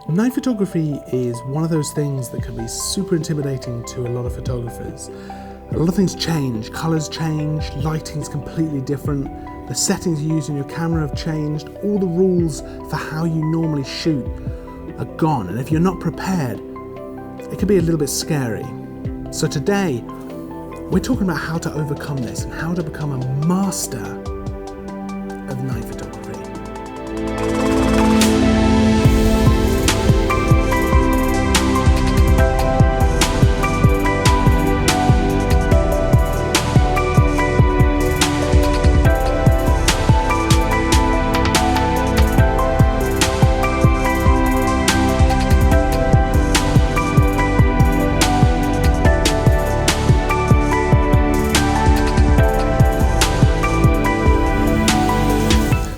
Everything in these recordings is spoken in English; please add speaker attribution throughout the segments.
Speaker 1: Night photography is one of those things that can be super intimidating to a lot of photographers. A lot of things change, colours change, lighting's completely different, the settings you use in your camera have changed, all the rules for how you normally shoot are gone, and if you're not prepared, it can be a little bit scary. So today, we're talking about how to overcome this and how to become a master of night photography.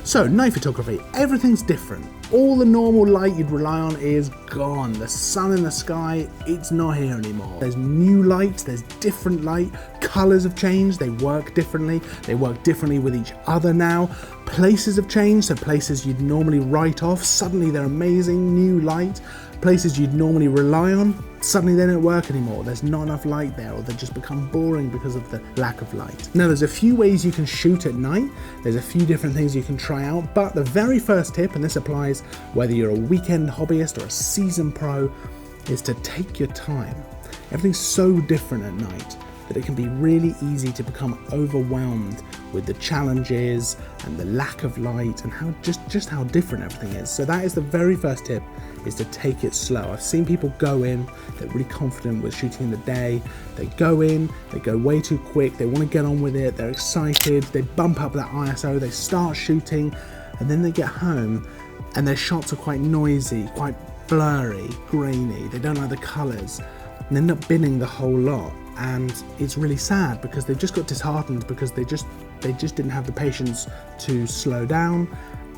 Speaker 1: So, night photography, everything's different. All the normal light you'd rely on is gone. The sun in the sky, it's not here anymore. There's new light, there's different light, colours have changed, they work differently with each other now. Places have changed, so places you'd normally write off, suddenly they're amazing, new light. Places you'd normally rely on, suddenly they don't work anymore. There's not enough light there, or they just become boring because of the lack of light. Now, there's a few ways you can shoot at night. There's a few different things you can try out, but the very first tip, and this applies whether you're a weekend hobbyist or a seasoned pro, is to take your time. Everything's so different at night that it can be really easy to become overwhelmed with the challenges and the lack of light and how just how different everything is. So that is the very first tip, is to take it slow. I've seen people go in, they're really confident with shooting in the day, they go in, they go way too quick, they want to get on with it, they're excited, they bump up that ISO, they start shooting, and then they get home and their shots are quite noisy, quite blurry, grainy, they don't like the colours, and end up binning the whole lot. And it's really sad because they've just got disheartened because they just didn't have the patience to slow down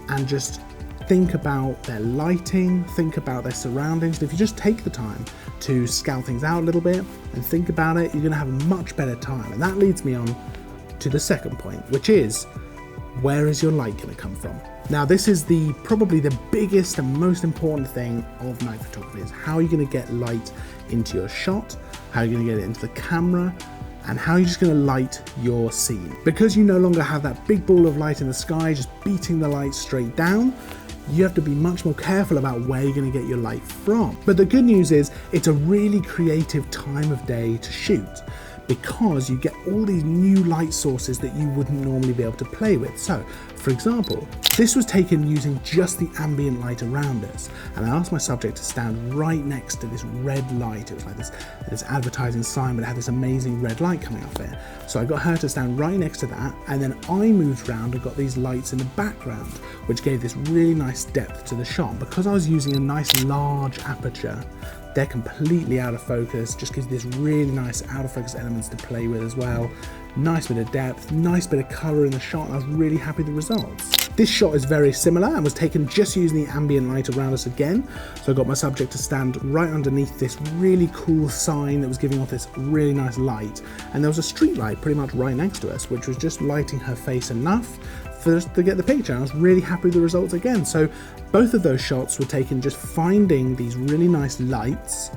Speaker 1: and just think about their lighting, think about their surroundings. And if you just take the time to scout things out a little bit and think about it, you're going to have a much better time. And that leads me on to the second point, which is, where is your light going to come from? Now, this is probably the biggest and most important thing of night photography, is how you're going to get light into your shot, how you're going to get it into the camera, and how you're just going to light your scene. Because you no longer have that big ball of light in the sky just beating the light straight down, you have to be much more careful about where you're going to get your light from. But the good news is, it's a really creative time of day to shoot, because you get all these new light sources that you wouldn't normally be able to play with. So, for example, this was taken using just the ambient light around us, and I asked my subject to stand right next to this red light. It was like this advertising sign, but it had this amazing red light coming off it. So I got her to stand right next to that, and then I moved around and got these lights in the background, which gave this really nice depth to the shot. Because I was using a nice large aperture, they're completely out of focus, just gives this really nice out of focus elements to play with as well. Nice bit of depth, nice bit of colour in the shot, and I was really happy with the results. This shot is very similar and was taken just using the ambient light around us again. So I got my subject to stand right underneath this really cool sign that was giving off this really nice light. And there was a street light pretty much right next to us, which was just lighting her face enough for us to get the picture. I was really happy with the results again. So both of those shots were taken just finding these really nice lights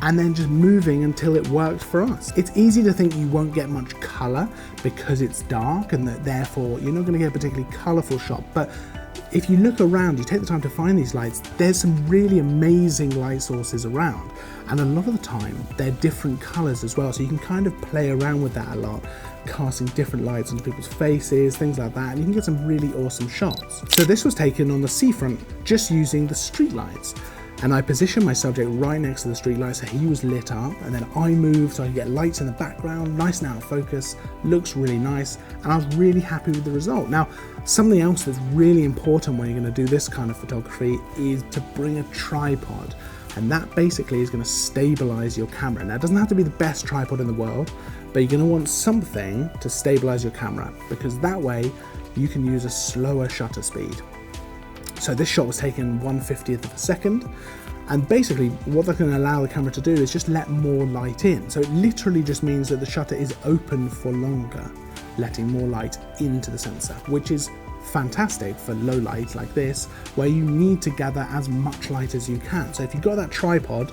Speaker 1: and then just moving until it worked for us. It's easy to think you won't get much colour because it's dark and that therefore you're not going to get a particularly colourful shot, but if you look around, you take the time to find these lights, there's some really amazing light sources around, and a lot of the time they're different colours as well, so you can kind of play around with that a lot, casting different lights onto people's faces, things like that, and you can get some really awesome shots. So this was taken on the seafront just using the street lights. And I positioned my subject right next to the street light so he was lit up, and then I moved so I could get lights in the background, nice and out of focus, looks really nice, and I was really happy with the result. Now, something else that's really important when you're going to do this kind of photography is to bring a tripod, and that basically is going to stabilize your camera. Now, it doesn't have to be the best tripod in the world, but you're going to want something to stabilize your camera, because that way you can use a slower shutter speed. So this shot was taken 1/50th of a second, and basically what they're going to allow the camera to do is just let more light in. So it literally just means that the shutter is open for longer, letting more light into the sensor, which is fantastic for low light like this, where you need to gather as much light as you can. So if you've got that tripod,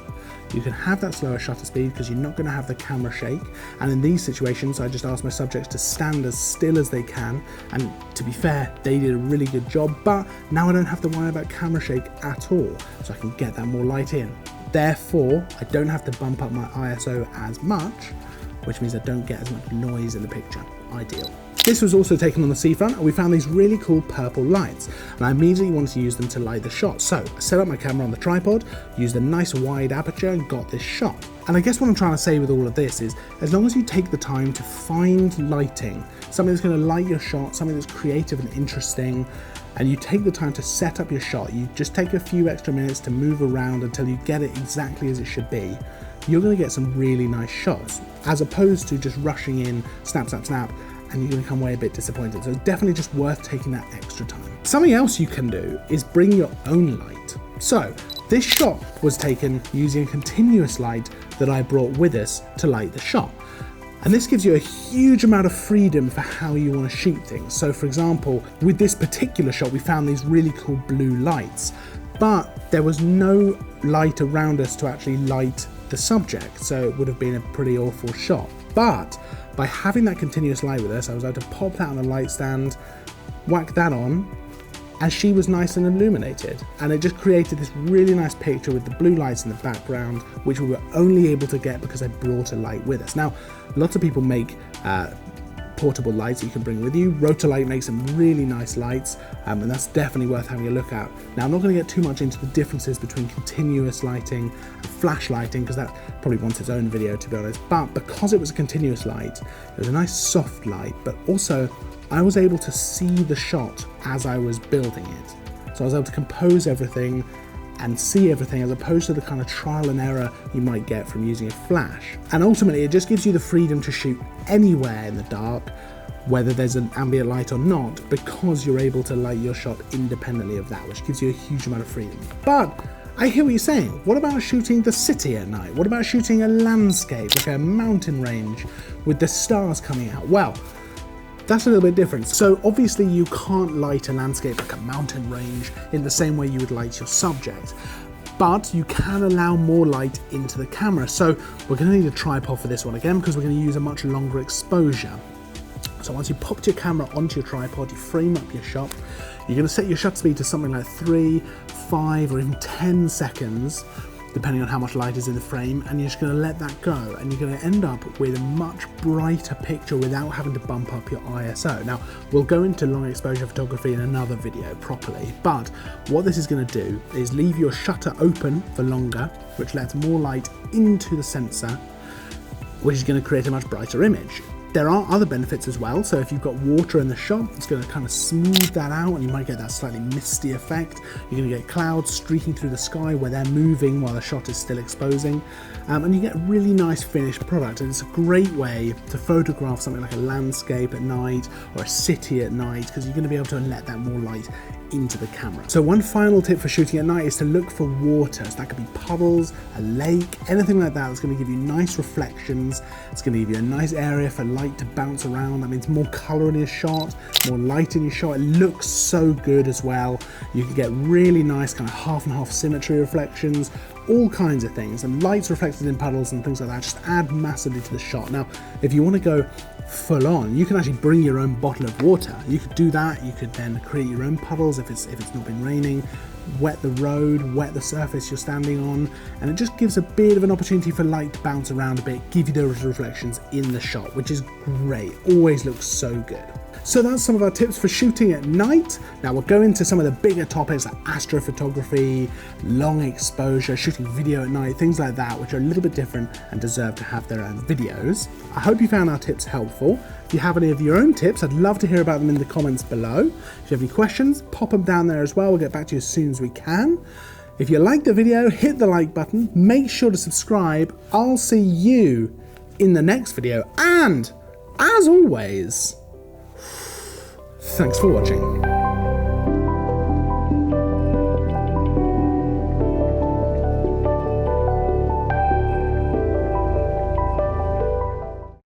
Speaker 1: you can have that slower shutter speed because you're not going to have the camera shake. And in these situations, I just ask my subjects to stand as still as they can. And to be fair, they did a really good job, but now I don't have to worry about camera shake at all. So I can get that more light in. Therefore, I don't have to bump up my ISO as much, which means I don't get as much noise in the picture. Ideal. This was also taken on the seafront, and we found these really cool purple lights, and I immediately wanted to use them to light the shot. So I set up my camera on the tripod, used a nice wide aperture, and got this shot. And I guess what I'm trying to say with all of this is, as long as you take the time to find lighting, something that's going to light your shot, something that's creative and interesting, and you take the time to set up your shot, you just take a few extra minutes to move around until you get it exactly as it should be, you're going to get some really nice shots, as opposed to just rushing in, snap, snap, snap, and you're going to come away a bit disappointed. So it's definitely just worth taking that extra time. Something else you can do is bring your own light. So this shot was taken using a continuous light that I brought with us to light the shot. And this gives you a huge amount of freedom for how you want to shoot things. So for example, with this particular shot, we found these really cool blue lights, but there was no light around us to actually light the subject. So it would have been a pretty awful shot. But by having that continuous light with us, I was able to pop that on a light stand, whack that on, and she was nice and illuminated. And it just created this really nice picture with the blue lights in the background, which we were only able to get because I brought a light with us. Now, lots of people make portable lights that you can bring with you. Rotolight makes some really nice lights, and that's definitely worth having a look at. Now, I'm not going to get too much into the differences between continuous lighting and flash lighting, because that probably wants its own video, to be honest. But because it was a continuous light, it was a nice soft light, but also I was able to see the shot as I was building it. So I was able to compose everything and see everything, as opposed to the kind of trial and error you might get from using a flash. And ultimately, it just gives you the freedom to shoot anywhere in the dark, whether there's an ambient light or not, because you're able to light your shot independently of that, which gives you a huge amount of freedom. But I hear what you're saying. What about shooting the city at night? What about shooting a landscape, like a mountain range with the stars coming out? Well, that's a little bit different. So obviously you can't light a landscape like a mountain range in the same way you would light your subject, but you can allow more light into the camera. So we're going to need a tripod for this one again, because we're going to use a much longer exposure. So once you popped your camera onto your tripod, you frame up your shot, you're going to set your shutter speed to something like 3, 5 or even 10 seconds, depending on how much light is in the frame, and you're just going to let that go, and you're going to end up with a much brighter picture without having to bump up your ISO. Now, we'll go into long exposure photography in another video properly, but what this is going to do is leave your shutter open for longer, which lets more light into the sensor, which is going to create a much brighter image. There are other benefits as well. So if you've got water in the shot, it's going to kind of smooth that out, and you might get that slightly misty effect. You're going to get clouds streaking through the sky where they're moving while the shot is still exposing, and you get a really nice finished product. And it's a great way to photograph something like a landscape at night or a city at night, because you're going to be able to let that more light into the camera. So one final tip for shooting at night is to look for water. So that could be puddles, a lake, anything like that that's going to give you nice reflections. It's going to give you a nice area for light to bounce around. That means more color in your shot, more light in your shot. It looks so good as well. You can get really nice kind of half and half symmetry reflections, all kinds of things, and lights reflected in puddles and things like that just add massively to the shot. Now, if you want to go full on, you can actually bring your own bottle of water. You could do that. You could then create your own puddles if it's not been raining, wet the road, wet the surface you're standing on, and it just gives a bit of an opportunity for light to bounce around a bit, give you those reflections in the shot, which is great. Always looks so good. So that's some of our tips for shooting at night. Now we'll go into some of the bigger topics like astrophotography, long exposure, shooting video at night, things like that, which are a little bit different and deserve to have their own videos. I hope you found our tips helpful. If you have any of your own tips, I'd love to hear about them in the comments below. If you have any questions, pop them down there as well. We'll get back to you as soon as we can. If you liked the video, hit the like button, make sure to subscribe. I'll see you in the next video, and as always, thanks for watching.